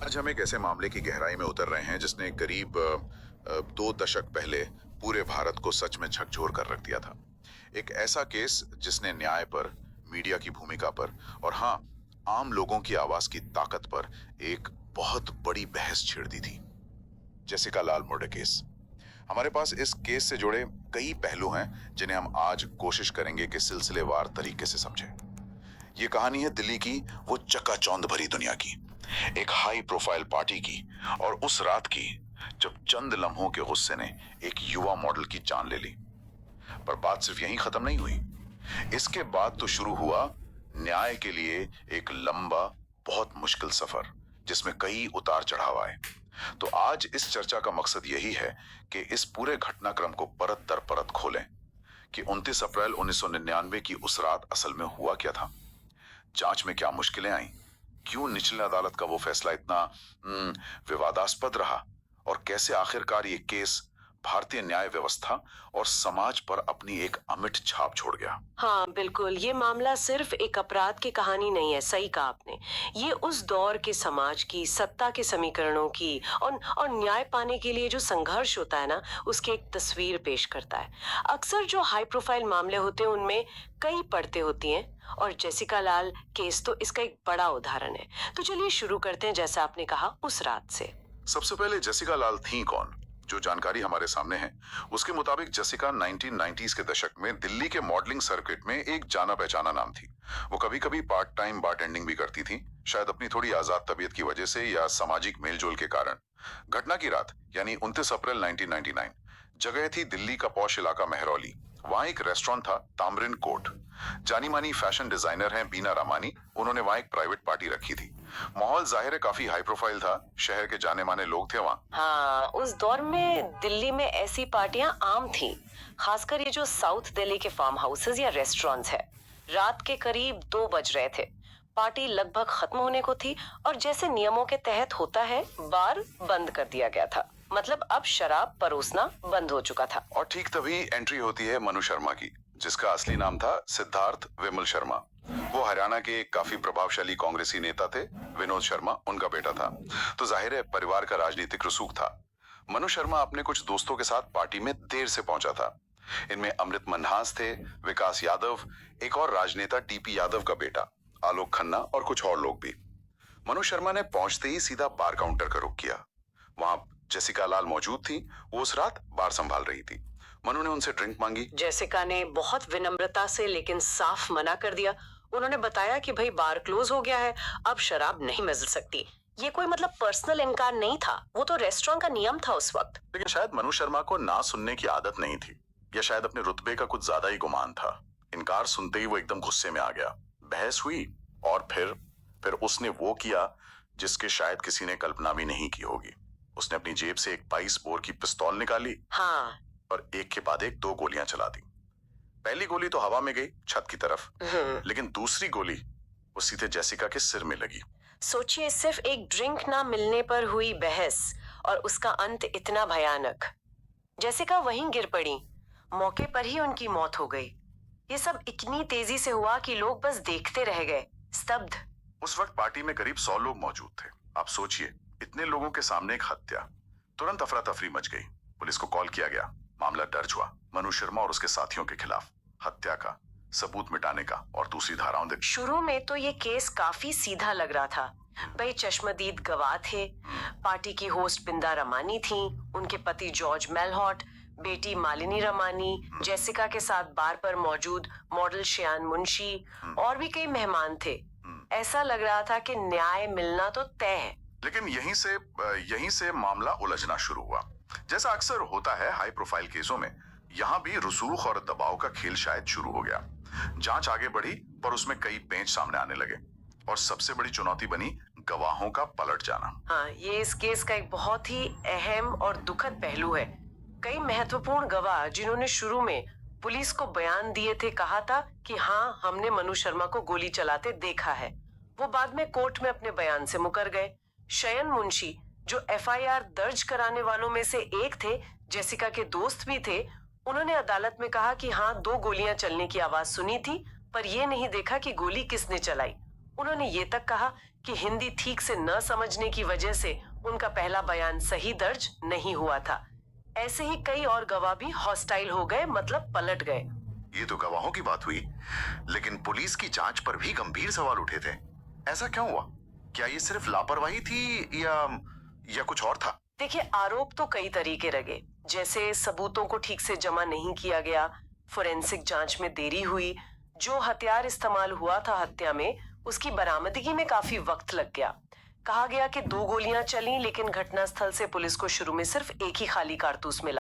आज हम एक ऐसे मामले की गहराई में उतर रहे हैं जिसने करीब 2 दशक पहले पूरे भारत को सच में झकझोर कर रख दिया था। एक ऐसा केस जिसने न्याय पर, मीडिया की भूमिका पर और हाँ, आम लोगों की आवाज की ताकत पर एक बहुत बड़ी बहस छेड़ दी थी। जेसिका लाल मर्डर केस। हमारे पास इस केस से जुड़े कई पहलू हैं जिन्हें हम आज कोशिश करेंगे कि सिलसिलेवार तरीके से समझें। ये कहानी है दिल्ली की वो चकाचौंध भरी दुनिया की, एक हाई प्रोफाइल पार्टी की और उस रात की जब चंद लम्हों के गुस्से ने एक युवा मॉडल की जान ले ली। पर बात सिर्फ यहीं खत्म नहीं हुई। इसके बाद तो शुरू हुआ न्याय के लिए एक लंबा, बहुत मुश्किल सफर जिसमें कई उतार चढ़ाव आए। तो आज इस चर्चा का मकसद यही है कि इस पूरे घटनाक्रम को परत दर परत खोलें कि 29 अप्रैल 1999 की उस रात असल में हुआ क्या था, जांच में क्या मुश्किलें आईं, क्यों निचली अदालत का वो फैसला इतना विवादास्पद रहा और कैसे आखिरकार ये केस भारतीय न्याय व्यवस्था और समाज पर अपनी एक अमिट छाप छोड़ गया। हाँ बिल्कुल, ये मामला सिर्फ एक अपराध की कहानी नहीं है, सही कहा आपने। ये उस दौर के समाज की, सत्ता के समीकरणों की और न्याय पाने के लिए जो संघर्ष होता है ना, उसकी एक तस्वीर पेश करता है। अक्सर जो हाई प्रोफाइल मामले होते हैं उनमें कई परतें होती हैं और जेसिका लाल केस तो इसका एक बड़ा उदाहरण है। तो चलिए शुरू करते हैं, जैसा आपने कहा, उस रात से। सबसे पहले जेसिका लाल थी कौन? जो जानकारी हमारे सामने है उसके मुताबिक जेसिका 1990s के दशक में दिल्ली के मॉडलिंग सर्किट में एक जाना पहचाना नाम थी। वो कभी कभी पार्ट टाइम बारटेंडिंग भी करती थी, शायद अपनी थोड़ी आजाद तबीयत की वजह से या सामाजिक मेलजोल के कारण। घटना की रात यानी 29 अप्रैल 1999 जगह थी दिल्ली का पॉश इलाका मेहरौली। वहां एक रेस्टोरेंट था, तामरिन कोर्ट। जानी मानी फैशन डिजाइनर हैं बीना रामानी, उन्होंने वहां एक प्राइवेट पार्टी रखी थी। माहौल जाहिर है काफी हाई प्रोफाइल था, शहर के जाने माने लोग थे वहां। हाँ, उस दौर में दिल्ली में ऐसी पार्टियां आम थीं, खासकर ये जो साउथ दिल्ली के फार्म हाउसेस या रेस्टोरेंट्स है। रात के करीब 2 बज रहे थे, पार्टी लगभग खत्म होने को थी और जैसे नियमों के तहत होता है, बार बंद कर दिया गया था। मतलब अब शराब परोसना बंद हो चुका था। और ठीक तभी एंट्री होती है मनु शर्मा की, जिसका असली नाम था सिद्धार्थ विमल शर्मा। वो हरियाणा के एक काफी प्रभावशाली कांग्रेसी नेता थे। विनोद शर्मा उनका बेटा था, तो जाहिर है परिवार का राजनीतिक रसूख था। मनु शर्मा अपने कुछ दोस्तों के साथ पार्टी में देर से पहुंचा था। इनमें अमृत मनहास थे, विकास यादव, एक और राजनेता टीपी यादव का बेटा आलोक खन्ना और कुछ और लोग भी। मनु शर्मा ने पहुंचते ही सीधा बार काउंटर का रुख किया। वहां जेसिका लाल मौजूद थी, वो उस रात बार संभाल रही थी। मनु ने उनसे ड्रिंक मांगी। जेसिका ने बहुत विनम्रता से लेकिन साफ मना कर दिया। उन्होंने बताया कि भाई बार क्लोज हो गया है, अब शराब नहीं मिल सकती। ये कोई मतलब पर्सनल इनकार नहीं था, वो तो रेस्टोरेंट का नियम था उस वक्त। लेकिन शायद मनु शर्मा को ना सुनने की आदत नहीं थी, या शायद अपने रुतबे का कुछ ज्यादा ही गुमान था। इनकार सुनते ही वो एकदम गुस्से में आ गया। बहस हुई और फिर उसने वो किया जिसके शायद किसी ने कल्पना भी नहीं की होगी। उसने अपनी जेब से एक 22 बोर की पिस्तौल निकाली। हाँ, और एक के बाद एक 2 गोलियां चला दी। पहली गोली तो हवा में गई छत की तरफ, लेकिन दूसरी गोली वो सीधे जेसिका के सिर में लगी। सोचिए, सिर्फ एक ड्रिंक ना मिलने पर हुई बहस और उसका अंत इतना भयानक। जेसिका वहीं गिर पड़ी, मौके पर ही उनकी मौत हो गई। ये सब इतनी तेजी से हुआ कि लोग बस देखते रह गए, स्तब्ध। उस वक्त पार्टी में करीब 100 लोग मौजूद थे। आप सोचिए, इतने लोगों के सामने एक हत्या। तुरंत अफरा तफरी मच गई। पुलिस को कॉल किया गया, मामला दर्ज हुआ मनु शर्मा और उसके साथियों के खिलाफ हत्या का, सबूत मिटाने का और दूसरी धाराओं दे। शुरू में तो ये केस काफी सीधा लग रहा था। भाई चश्मदीद गवाह थे, पार्टी की होस्ट बिंदा रमानी थी, उनके पति जॉर्ज मेलहॉट, बेटी मालिनी रमानी, जेसिका के साथ बार पर मौजूद मॉडल श्यान मुंशी और भी कई मेहमान थे। ऐसा लग रहा था कि न्याय मिलना तो तय है। लेकिन यहीं से मामला उलझना शुरू हुआ। जैसा अक्सर होता है हाई प्रोफाइल केसों में, यहाँ भी रसूख और दबाव का खेल शायद शुरू हो गया। जांच आगे बढ़ी पर उसमें कई पेंच सामने आने लगे और सबसे बड़ी चुनौती बनी गवाहों का पलट जाना। हाँ, ये इस केस का एक बहुत ही अहम और दुखद पहलू है। कई महत्वपूर्ण गवाह जिन्होंने शुरू में पुलिस को बयान दिए थे, कहा था कि हाँ हमने मनु शर्मा को गोली चलाते देखा है, वो बाद में कोर्ट में अपने बयान से मुकर गए। शयन मुंशी, जो एफआईआर दर्ज कराने वालों में से एक थे, जेसिका के दोस्त भी थे, उन्होंने अदालत में कहा कि हाँ 2 गोलियां चलने की आवाज सुनी थी, पर यह नहीं देखा कि गोली किसने चलाई। उन्होंने ये तक कहा कि हिंदी ठीक से न समझने की वजह से उनका पहला बयान सही दर्ज नहीं हुआ था। ऐसे ही कई और गवाह भी हॉस्टाइल हो गए, मतलब पलट गए। ये तो गवाहों की बात हुई, लेकिन पुलिस की जांच पर भी गंभीर सवाल उठे थे। ऐसा क्यों हुआ? क्या ये सिर्फ लापरवाही थी या कुछ और था? देखिए, आरोप तो कई तरीके लगे, जैसे सबूतों को ठीक से जमा नहीं किया गया, फोरेंसिक जांच में देरी हुई, जो हथियार इस्तेमाल हुआ था हत्या में उसकी बरामदगी में काफी वक्त लग गया। कहा गया कि 2 गोलियां चली, लेकिन घटनास्थल से पुलिस को शुरू में सिर्फ एक ही खाली कारतूस मिला।